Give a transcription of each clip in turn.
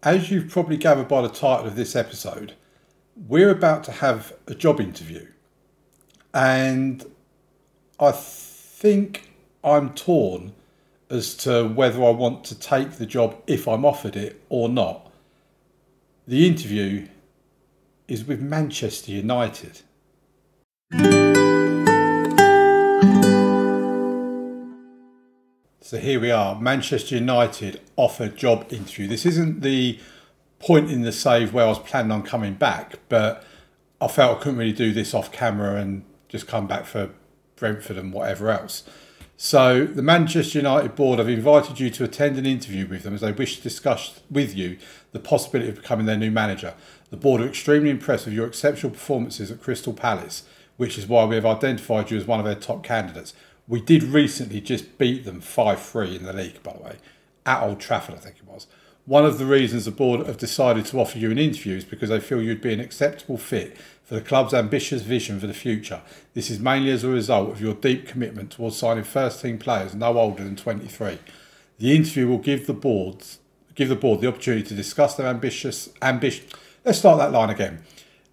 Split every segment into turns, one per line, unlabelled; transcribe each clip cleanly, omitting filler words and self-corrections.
As you've probably gathered by the title of this episode, we're about to have a job interview. And I think I'm torn as to whether I want to take the job if I'm offered it or not. The interview is with Manchester United. So here we are, Manchester United offer job interview. This isn't the point in the save where I was planning on coming back, but I felt I couldn't really do this off camera and just come back for Brentford and whatever else. So the Manchester United board have invited you to attend an interview with them as they wish to discuss with you the possibility of becoming their new manager. The board are extremely impressed with your exceptional performances at Crystal Palace, which is why we have identified you as one of their top candidates. We did recently just beat them 5-3 in the league, by the way, at Old Trafford, I think it was. One of the reasons the board have decided to offer you an interview is because they feel you'd be an acceptable fit for the club's ambitious vision for the future. This is mainly as a result of your deep commitment towards signing first-team players no older than 23. The interview will give the board the opportunity to discuss their ambition. Let's start that line again.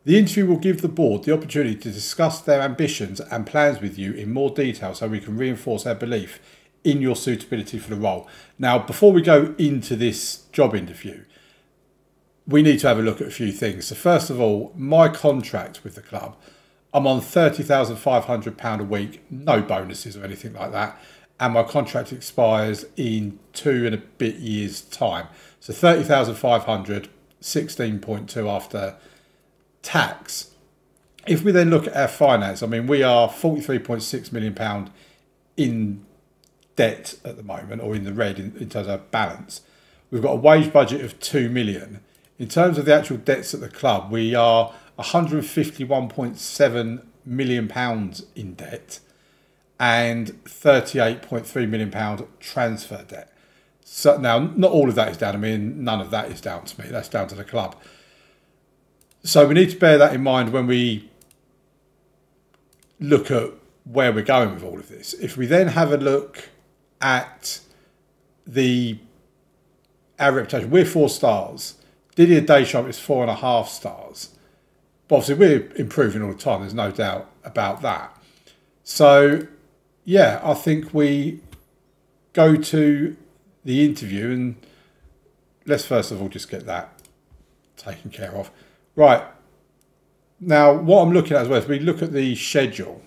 The interview will give the board the opportunity to discuss their ambitions and plans with you in more detail so we can reinforce our belief in your suitability for the role. Now, before we go into this job interview, we need to have a look at a few things. So first of all, my contract with the club, I'm on £30,500 a week, no bonuses or anything like that. And my contract expires in 2 and a bit years' time. So 30,500, 16.2 after tax. If we then look at our finance, I mean, we are £43.6 million in debt at the moment, or in the red in terms of our balance. We've got a wage budget of 2 million. In terms of the actual debts at the club, we are £151.7 million in debt and £38.3 million transfer debt. So now, not all of that is down to me, and none of that is down to me. That's down to the club. So we need to bear that in mind when we look at where we're going with all of this. If we then have a look at our reputation, we're 4 stars. Didier Deschamps is 4.5 stars. But obviously we're improving all the time. There's no doubt about that. So yeah, I think we go to the interview, and let's first of all just get that taken care of. Right, now what I'm looking at as well is we look at the schedule.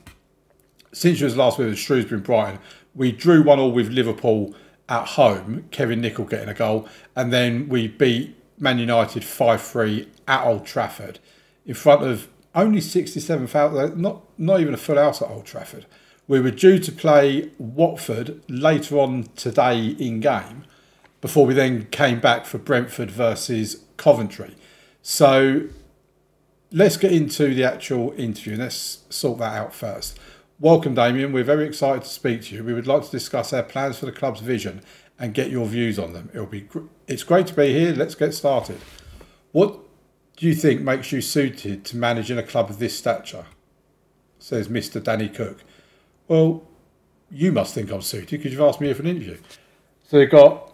Since you was last week with Shrewsbury and Brighton, we drew 1-1 with Liverpool at home, Kevin Nicol getting a goal, and then we beat Man United 5-3 at Old Trafford in front of only 67,000, not even a full house at Old Trafford. We were due to play Watford later on today in game before we then came back for Brentford versus Coventry. So let's get into the actual interview and let's sort that out first. Welcome, Damien. We're very excited to speak to you. We would like to discuss our plans for the club's vision and get your views on them. It's great to be here. Let's get started. What do you think makes you suited to managing a club of this stature? Says Mr. Danny Cook. Well, you must think I'm suited because you've asked me here for an interview. So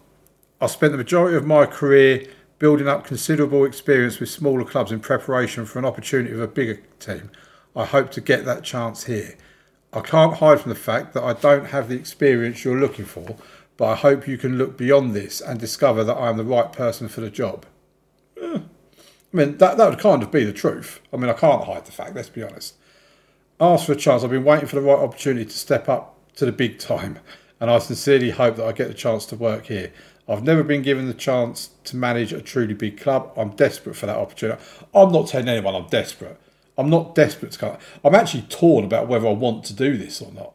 I spent the majority of my career building up considerable experience with smaller clubs in preparation for an opportunity with a bigger team. I hope to get that chance here. I can't hide from the fact that I don't have the experience you're looking for, but I hope you can look beyond this and discover that I am the right person for the job. I mean, that would kind of be the truth. I mean, I can't hide the fact, let's be honest. Ask for a chance. I've been waiting for the right opportunity to step up to the big time, and I sincerely hope that I get the chance to work here. I've never been given the chance to manage a truly big club. I'm desperate for that opportunity. I'm not telling anyone I'm desperate. I'm not desperate to come. I'm actually torn about whether I want to do this or not.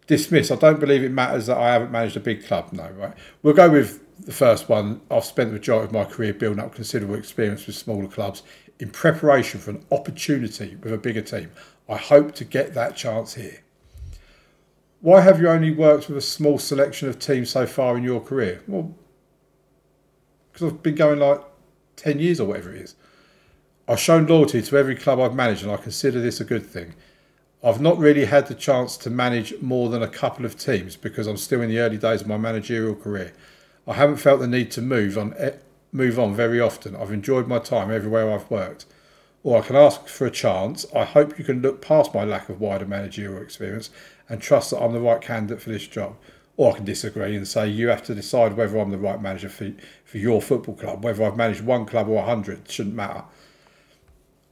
Dismiss. I don't believe it matters that I haven't managed a big club. No, right? We'll go with the first one. I've spent the majority of my career building up considerable experience with smaller clubs in preparation for an opportunity with a bigger team. I hope to get that chance here. Why have you only worked with a small selection of teams so far in your career? Well, because I've been going like 10 years or whatever it is. I've shown loyalty to every club I've managed, and I consider this a good thing. I've not really had the chance to manage more than a couple of teams because I'm still in the early days of my managerial career. I haven't felt the need to move on move on very often. I've enjoyed my time everywhere I've worked. Or I can ask for a chance. I hope you can look past my lack of wider managerial experience and trust that I'm the right candidate for this job. Or I can disagree and say you have to decide whether I'm the right manager for your football club. Whether I've managed one club or 100 shouldn't matter.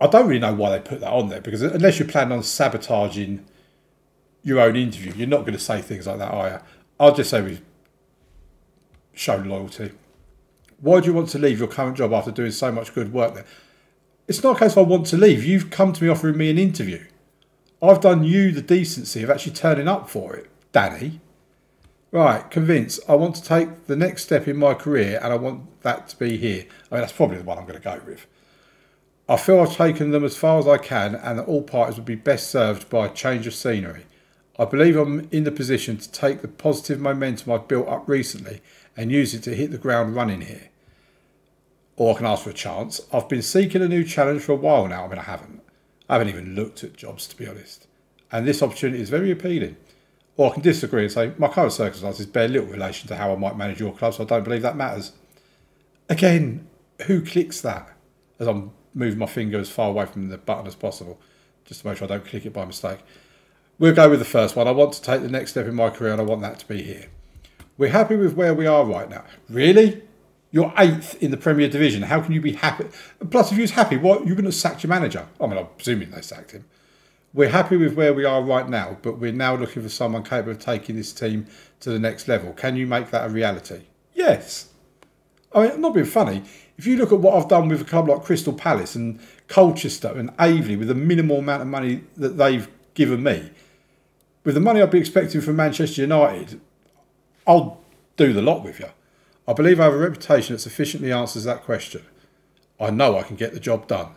I don't really know why they put that on there, because unless you're planning on sabotaging your own interview, you're not going to say things like that, are you? I'll just say we've shown loyalty. Why do you want to leave your current job after doing so much good work there? It's not a case of I want to leave. You've come to me offering me an interview. I've done you the decency of actually turning up for it, Danny. Right, convinced. I want to take the next step in my career and I want that to be here. I mean, that's probably the one I'm going to go with. I feel I've taken them as far as I can and that all parties would be best served by a change of scenery. I believe I'm in the position to take the positive momentum I've built up recently and use it to hit the ground running here. Or I can ask for a chance. I've been seeking a new challenge for a while now. I mean, I haven't even looked at jobs, to be honest. And this opportunity is very appealing. Or I can disagree and say, my current circumstances bear little relation to how I might manage your club, so I don't believe that matters. Again, who clicks that? As I'm moving my finger as far away from the button as possible, just to make sure I don't click it by mistake. We'll go with the first one. I want to take the next step in my career and I want that to be here. We're happy with where we are right now. Really? You're 8th in the Premier Division. How can you be happy? Plus, if you was happy, what, you wouldn't have sacked your manager. I mean, I'm presuming they sacked him. We're happy with where we are right now, but we're now looking for someone capable of taking this team to the next level. Can you make that a reality? Yes. I mean, I'm not being funny. If you look at what I've done with a club like Crystal Palace and Colchester and Aveley with the minimal amount of money that they've given me, with the money I'd be expecting from Manchester United, I'll do the lot with you. I believe I have a reputation that sufficiently answers that question. I know I can get the job done.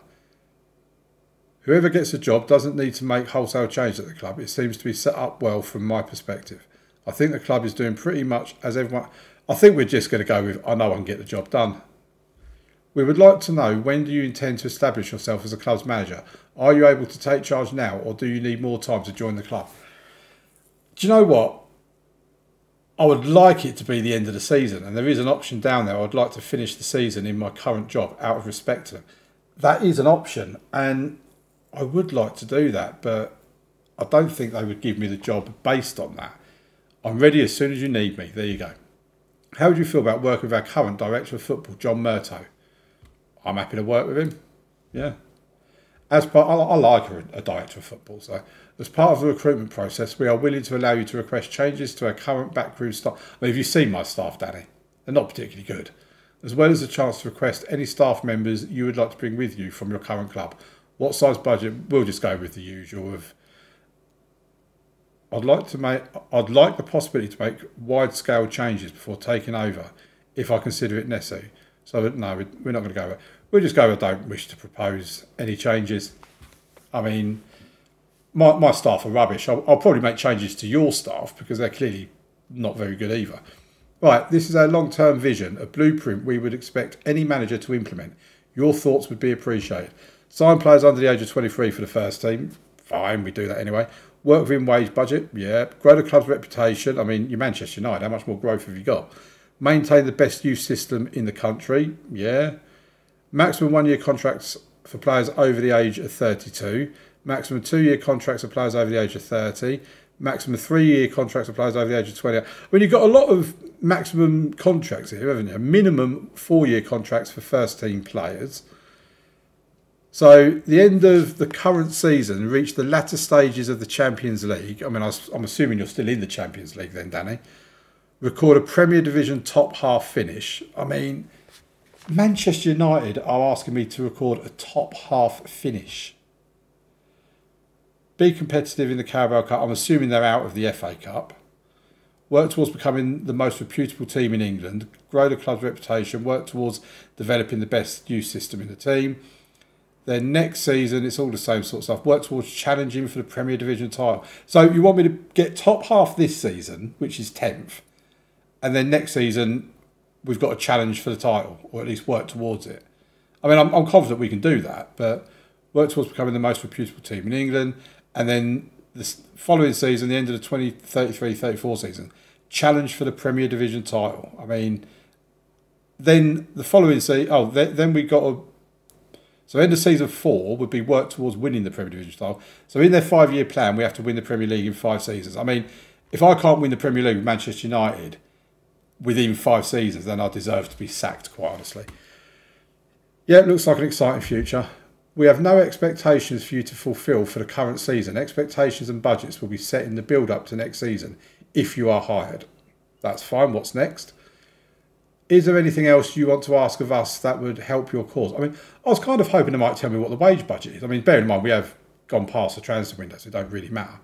Whoever gets the job doesn't need to make wholesale change at the club. It seems to be set up well from my perspective. I think the club is doing pretty much as everyone... I think we're just going to go with, I know I can get the job done. We would like to know, when do you intend to establish yourself as a club's manager? Are you able to take charge now, or do you need more time to join the club? Do you know what? I would like it to be the end of the season, and there is an option down there. I'd like to finish the season in my current job out of respect to them. That is an option, and I would like to do that, but I don't think they would give me the job based on that. I'm ready as soon as you need me. There you go. How would you feel about working with our current director of football, John Murto? I'm happy to work with him. Yeah. As part, I like a director of football, so as part of the recruitment process, we are willing to allow you to request changes to our current backroom staff. I mean, have you seen my staff, Danny? They're not particularly good. As well as a chance to request any staff members you would like to bring with you from your current club. What size budget? We'll just go with the usual of... I'd like the possibility to make wide-scale changes before taking over, if I consider it necessary. So no, we're not going to go. We'll just go. I don't wish to propose any changes. I mean, my staff are rubbish. I'll probably make changes to your staff because they're clearly not very good either. Right, this is our long-term vision, a blueprint we would expect any manager to implement. Your thoughts would be appreciated. Sign players under the age of 23 for the first team. Fine, we do that anyway. Work within wage budget. Yeah. Grow the club's reputation. I mean, you're Manchester United. How much more growth have you got? Maintain the best youth system in the country. Yeah. Maximum 1-year contracts for players over the age of 32. Maximum 2-year contracts for players over the age of 30. Maximum 3-year contracts for players over the age of 20. I mean, you've got a lot of maximum contracts here, haven't you? Minimum 4-year contracts for first team players. So the end of the current season, reach the latter stages of the Champions League. I mean, I'm assuming you're still in the Champions League then, Danny. Record a Premier Division top half finish. I mean, Manchester United are asking me to record a top half finish. Be competitive in the Carabao Cup. I'm assuming they're out of the FA Cup. Work towards becoming the most reputable team in England. Grow the club's reputation. Work towards developing the best youth system in the team. Then next season, it's all the same sort of stuff. Work towards challenging for the Premier Division title. So you want me to get top half this season, which is 10th. And then next season, we've got a challenge for the title, or at least work towards it. I mean, I'm confident we can do that, but work towards becoming the most reputable team in England. And then the following season, the end of the 2033-34 season, challenge for the Premier Division title. I mean, Then the following season, then we got to. So end of season 4 would be work towards winning the Premier Division title. So in their 5-year plan, we have to win the Premier League in 5 seasons. I mean, if I can't win the Premier League with Manchester United within 5 seasons, then I deserve to be sacked, quite honestly. Yeah, it looks like an exciting future. We have no expectations for you to fulfil for the current season. Expectations and budgets will be set in the build-up to next season if you are hired. That's fine. What's next? Is there anything else you want to ask of us that would help your cause? I mean, I was kind of hoping they might tell me what the wage budget is. I mean, bear in mind, we have gone past the transfer window, so it don't really matter.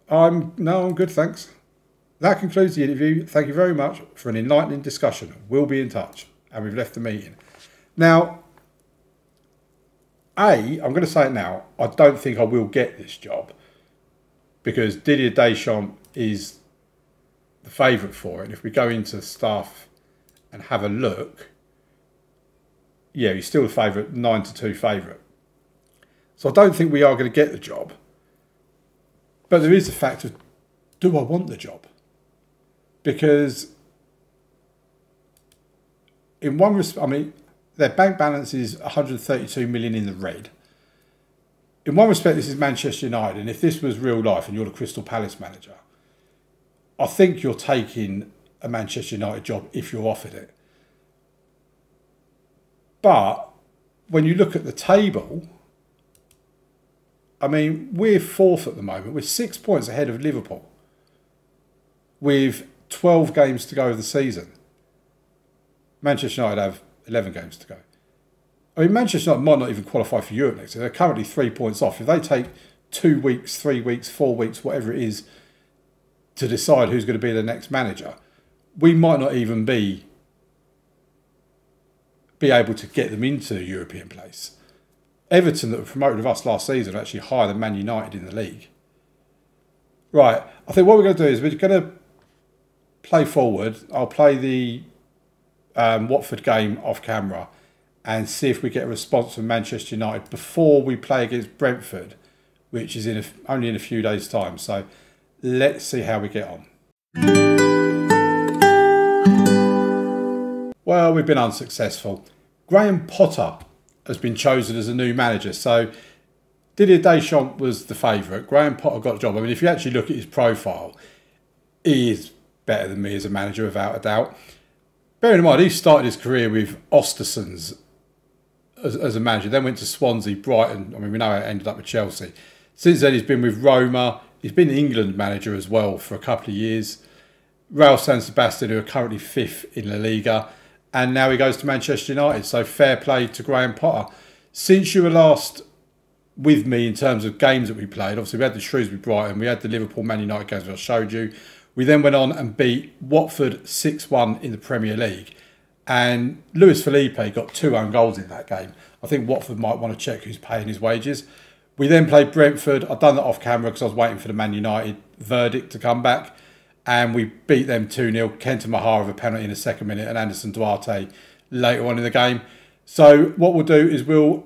I'm good, thanks. That concludes the interview. Thank you very much for an enlightening discussion. We'll be in touch. And we've left the meeting. Now, I'm going to say it now, I don't think I will get this job because Didier Deschamps is the favourite for it. And if we go into staff and have a look, yeah, he's still the favourite, 9-2 favourite. So I don't think we are going to get the job. But there is the fact of, do I want the job? Because in one respect, I mean, their bank balance is 132 million in the red. In one respect, this is Manchester United. And if this was real life and you're the Crystal Palace manager, I think you're taking a Manchester United job if you're offered it. But when you look at the table, I mean, we're 4th at the moment. We're 6 points ahead of Liverpool with 12 games to go of the season. Manchester United have 11 games to go. I mean, Manchester United might not even qualify for Europe next year. They're currently 3 points off. If they take 2 weeks, 3 weeks, 4 weeks, whatever it is, to decide who's going to be the next manager, we might not even be able to get them into a European place. Everton, that were promoted with us last season, are actually higher than Man United in the league. Right, I think what we're going to do is we're going to play forward. I'll play the Watford game off camera and see if we get a response from Manchester United before we play against Brentford, which is only in a few days' time. So let's see how we get on. Well, we've been unsuccessful. Graham Potter has been chosen as a new manager. So Didier Deschamps was the favourite. Graham Potter got the job. I mean, if you actually look at his profile, he is better than me as a manager, without a doubt. Bearing in mind, he started his career with Ostersund's as a manager, then went to Swansea, Brighton. I mean, we know how it ended up with Chelsea. Since then, he's been with Roma. He's been England manager as well for a couple of years. Real San Sebastian, who are currently 5th in La Liga. And now he goes to Manchester United. So fair play to Graham Potter. Since you were last with me in terms of games that we played, obviously we had the Shrewsbury Brighton, we had the Liverpool Man United games that I showed you. We then went on and beat Watford 6-1 in the Premier League. And Luis Felipe got 2 own goals in that game. I think Watford might want to check who's paying his wages. We then played Brentford. I've done that off camera because I was waiting for the Man United verdict to come back. And we beat them 2-0. Kenta Mahara with a penalty in the 2nd minute and Anderson Duarte later on in the game. So what we'll do is we'll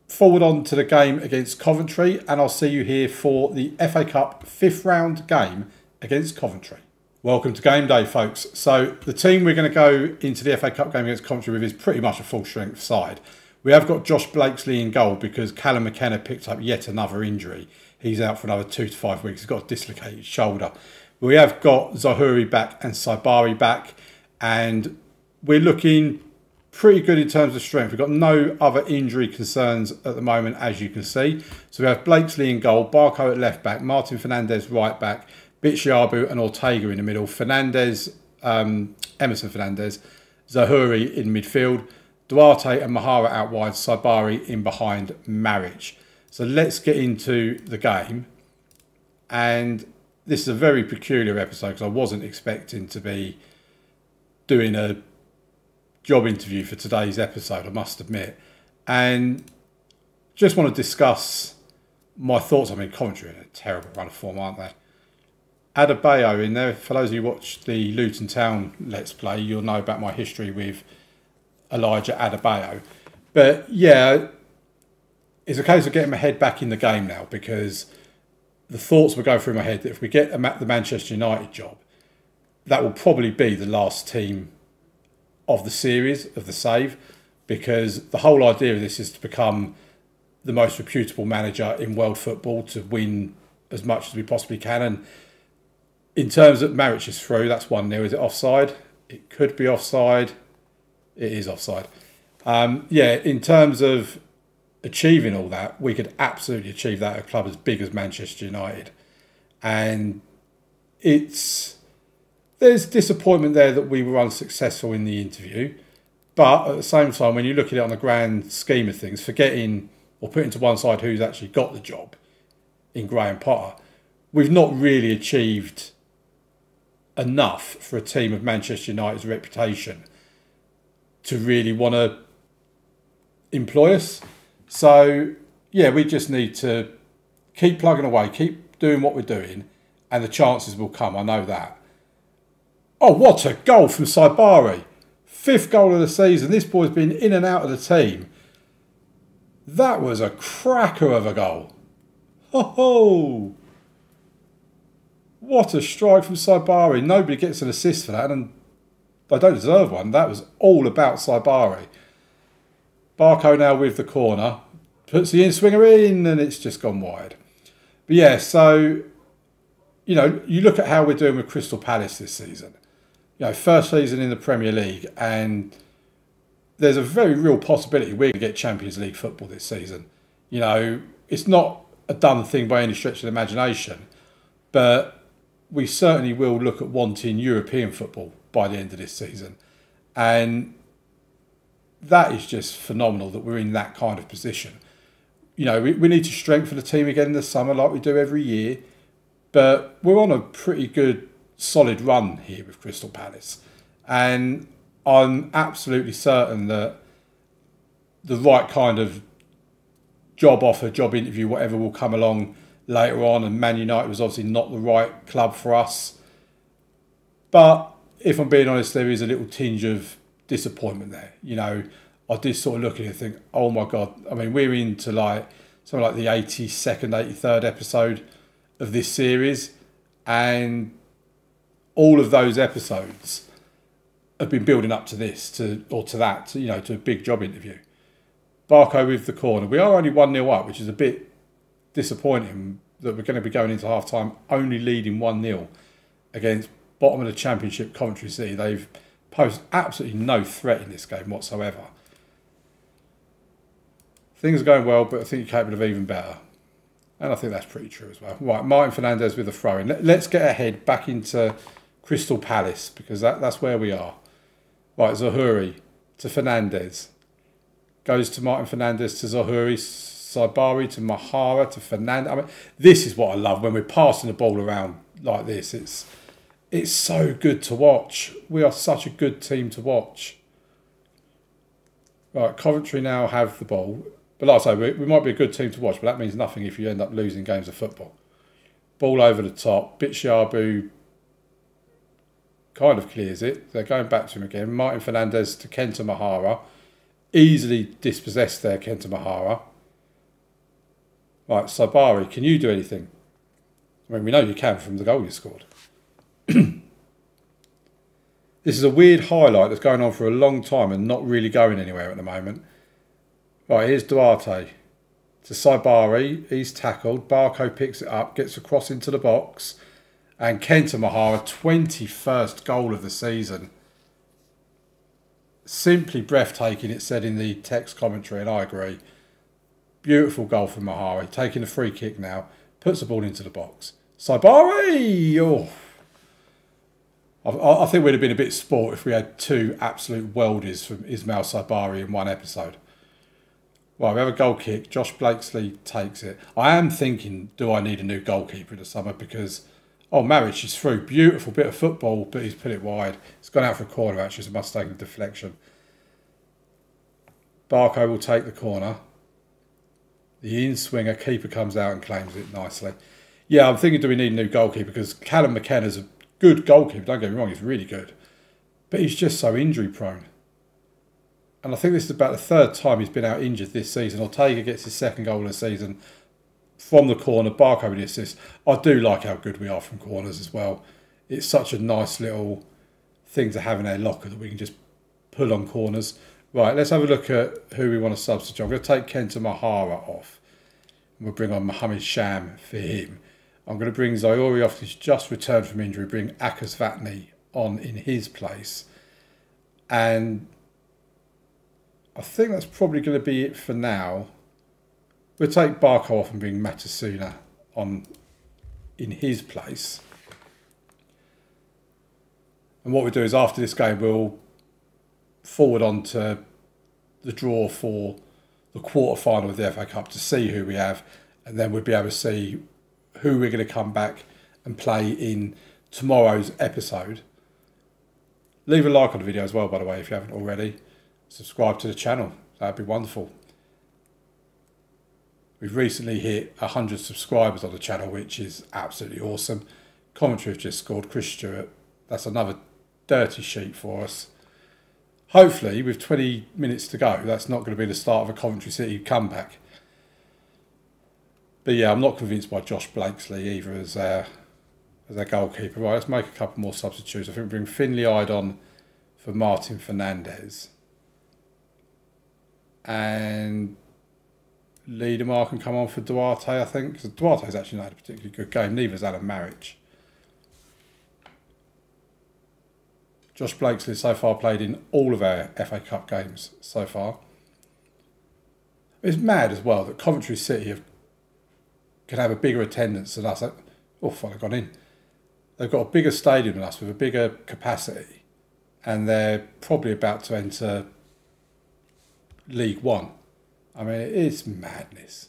forward on to the game against Coventry. And I'll see you here for the FA Cup 5th round game against Coventry. Welcome to game day, folks. So the team we're going to go into the FA Cup game against Coventry with is pretty much a full strength side. We have got Josh Blakesley in goal because Callum McKenna picked up yet another injury. He's out for another 2 to 5 weeks. He's got a dislocated shoulder. We have got Zahouri back and Saibari back. And we're looking pretty good in terms of strength. We've got no other injury concerns at the moment, as you can see. So we have Blakesley in goal, Barco at left back, Martin Fernandez right back, Bitshiabu and Ortega in the middle, Emerson Fernandez, Zahouri in midfield, Duarte and Mahara out wide, Saibari in behind Marriage. So let's get into the game. And this is a very peculiar episode because I wasn't expecting to be doing a job interview for today's episode, I must admit. And just want to discuss my thoughts. I mean, Coventry in a terrible run of form, aren't they? Adebayo in there. For those of you who watch the Luton Town Let's Play, you'll know about my history with Elijah Adebayo. But yeah, it's a case of getting my head back in the game now because the thoughts will go through my head that if we get the Manchester United job, that will probably be the last team of the series, of the save, because the whole idea of this is to become the most reputable manager in world football, to win as much as we possibly can. And in terms of Maric is through, that's 1-0. Is it offside? It could be offside. It is offside. Yeah, in terms of achieving all that, we could absolutely achieve that at a club as big as Manchester United. And there's disappointment there that we were unsuccessful in the interview. But at the same time, when you look at it on the grand scheme of things, forgetting or putting to one side who's actually got the job in Graham Potter, we've not really achieved enough for a team of Manchester United's reputation to really want to employ us. So, yeah, we just need to keep plugging away, keep doing what we're doing, and the chances will come. I know that. Oh, what a goal from Saibari. 5th goal of the season. This boy's been in and out of the team. That was a cracker of a goal. Ho ho! What a strike from Saibari. Nobody gets an assist for that, and they don't deserve one. That was all about Saibari. Barco now with the corner. Puts the in-swinger in, and it's just gone wide. But yeah, so, you know, you look at how we're doing with Crystal Palace this season. You know, first season in the Premier League, and there's a very real possibility we're going to get Champions League football this season. You know, it's not a done thing by any stretch of the imagination, but we certainly will look at wanting European football by the end of this season. And that is just phenomenal that we're in that kind of position. You know, we need to strengthen the team again in the summer like we do every year, but we're on a pretty good, solid run here with Crystal Palace. And I'm absolutely certain that the right kind of job offer, job interview, whatever will come along later on, and Man United was obviously not the right club for us. But if I'm being honest, there is a little tinge of disappointment there. You know, I did sort of look at it and think, oh my God, I mean, we're into like something like the 82nd, 83rd episode of this series, and all of those episodes have been building up to this, you know, to a big job interview. Barco with the corner. We are only 1-0 up, which is a bit disappointing that we're going to be going into half-time only leading 1-0 against bottom of the Championship Coventry City. They've posed absolutely no threat in this game whatsoever. Things are going well, but I think you're capable of even better. And I think that's pretty true as well. Right, Martin Fernandez with the throw-in. Let's get ahead back into Crystal Palace, because that's where we are. Right, Zohuri to Fernandez. Goes to Martin Fernandez to Zohuri. Saibari to Mahara to Fernandez. I mean, this is what I love when we're passing the ball around like this. It's so good to watch. We are such a good team to watch. Right, Coventry now have the ball. But like I say, we might be a good team to watch, but that means nothing if you end up losing games of football. Ball over the top. Bitshiabu kind of clears it. They're going back to him again. Martin Fernandez to Kenta Mahara. Easily dispossessed there, Kenta Mahara. Right, Saibari, can you do anything? I mean, we know you can from the goal you scored. This is a weird highlight that's going on for a long time and not really going anywhere at the moment. Right, here's Duarte to Saibari. He's tackled. Barco picks it up, gets across into the box. And Kenta Mahara, 21st goal of the season. Simply breathtaking, it said in the text commentary, and I agree. Beautiful goal from Mahara. Taking a free kick now. Puts the ball into the box. Saibari! Oh. I think we'd have been a bit sport if we had two absolute weldies from Ismail Saibari in one episode. Right, we have a goal kick. Josh Blakesley takes it. I am thinking, do I need a new goalkeeper in the summer? Because, oh, Maric is through. Beautiful bit of football, but he's put it wide. It's gone out for a corner, actually. It's a mistake of deflection. Barco will take the corner. The in-swinger keeper comes out and claims it nicely. Yeah, I'm thinking, do we need a new goalkeeper? Because Callum McKenna's a good goalkeeper, don't get me wrong, he's really good. But he's just so injury prone. And I think this is about the third time he's been out injured this season. Ortega gets his second goal of the season from the corner. Barco with the assist. I do like how good we are from corners as well. it's such a nice little thing to have in our locker that we can just pull on corners. Right, let's have a look at who we want to substitute. I'm going to take Kenta Mahara off. And we'll bring on Mohamed Sham for him. I'm going to bring Zaori off. He's just returned from injury. Bring Akas Vatni on in his place. And I think that's probably going to be it for now. We'll take Barco off and bring Matasuna on in his place. And what we do is after this game, we'll forward on to the draw for the quarter-final of the FA Cup to see who we have. And then we'll be able to see who we're going to come back and play in tomorrow's episode. Leave a like on the video as well, by the way, if you haven't already. Subscribe to the channel. That'd be wonderful. We've recently hit 100 subscribers on the channel, which is absolutely awesome. Coventry have just scored. Chris Stewart. That's another dirty sheet for us. Hopefully, with 20 minutes to go, that's not going to be the start of a Coventry City comeback. But yeah, I'm not convinced by Josh Blakesley either as our goalkeeper. Right, let's make a couple more substitutes. I think we bring Finley Ide on for Martin Fernandez. And Liedemar can come on for Duarte, I think. Because Duarte's actually not had a particularly good game. Neither's Alan Marriage. Josh Blakesley so far played in all of our FA Cup games so far. It's mad as well that Coventry City can have a bigger attendance than us. Oh, fuck, I've gone in. They've got a bigger stadium than us with a bigger capacity. And they're probably about to enter League One. I mean, it is madness.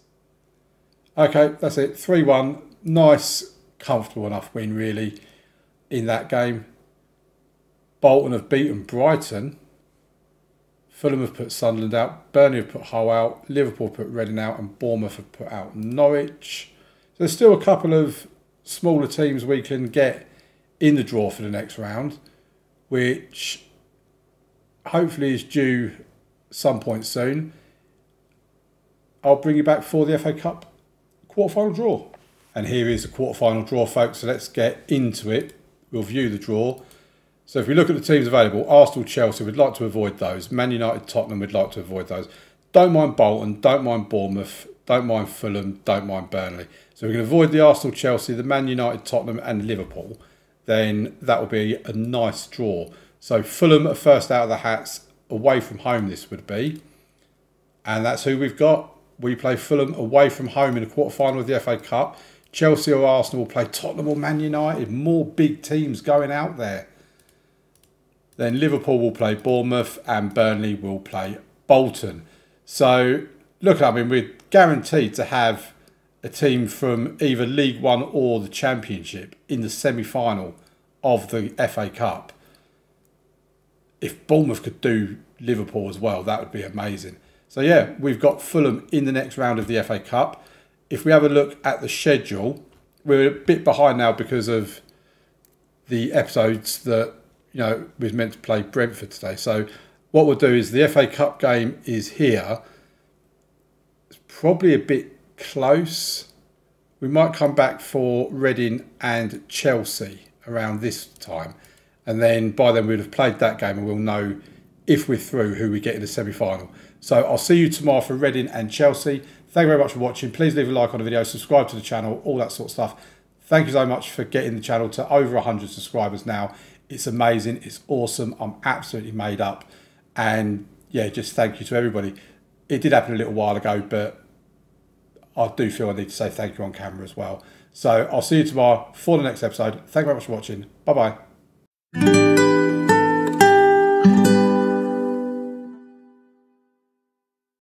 Okay, that's it. 3-1. Nice, comfortable enough win, really, in that game. Bolton have beaten Brighton. Fulham have put Sunderland out. Burnley have put Hull out. Liverpool put Reading out. And Bournemouth have put out Norwich. So there's still a couple of smaller teams we can get in the draw for the next round, which hopefully is due some point soon. I'll bring you back for the FA Cup quarter-final draw. And here is the quarter-final draw, folks. So let's get into it. We'll view the draw. So if we look at the teams available, Arsenal, Chelsea, we'd like to avoid those. Man United, Tottenham, we'd like to avoid those. Don't mind Bolton, don't mind Bournemouth, don't mind Fulham, don't mind Burnley. So we can avoid the Arsenal, Chelsea, the Man United, Tottenham and Liverpool. Then that will be a nice draw. So Fulham are first out of the hats, away from home this would be. And that's who we've got. We play Fulham away from home in the quarter-final of the FA Cup. Chelsea or Arsenal will play Tottenham or Man United. More big teams going out there. Then Liverpool will play Bournemouth and Burnley will play Bolton. So, look, I mean, we're guaranteed to have a team from either League One or the Championship in the semi-final of the FA Cup. If Bournemouth could do Liverpool as well, that would be amazing. So, yeah, we've got Fulham in the next round of the FA Cup. If we have a look at the schedule, we're a bit behind now because of the episodes that, you know, we was meant to play Brentford today. So what we'll do is the FA Cup game is here. It's probably a bit close. We might come back for Reading and Chelsea around this time. And then by then we'd have played that game and we'll know if we're through who we get in the semi-final. So I'll see you tomorrow for Reading and Chelsea. Thank you very much for watching. Please leave a like on the video, subscribe to the channel, all that sort of stuff. Thank you so much for getting the channel to over 100 subscribers now. It's amazing. It's awesome. I'm absolutely made up. And yeah, just thank you to everybody. It did happen a little while ago, but I do feel I need to say thank you on camera as well. So I'll see you tomorrow for the next episode. Thank you very much for watching. Bye-bye.